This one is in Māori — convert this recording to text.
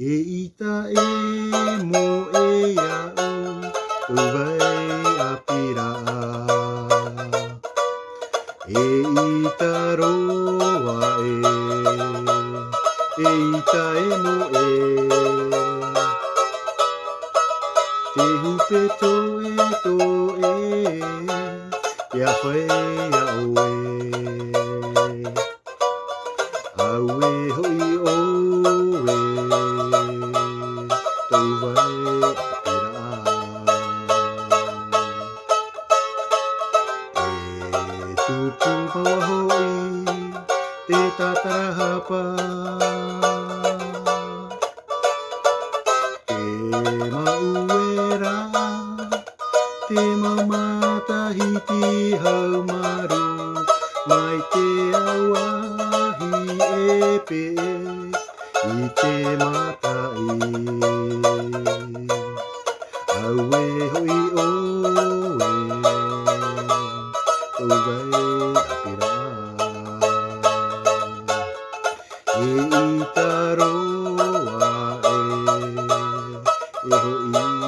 E ita e mo e au tau vai a pira. E ita roa e ita e mo e te hupe to e a whai a oe. Aue hoi oe tau vai a pira. E tupu maua hoi te tatara hapa. E mauera te mamatahiti hau maru mai te auahi e pe i te matai. Aue hoi oe tau vai a pira. E ita roa e hoi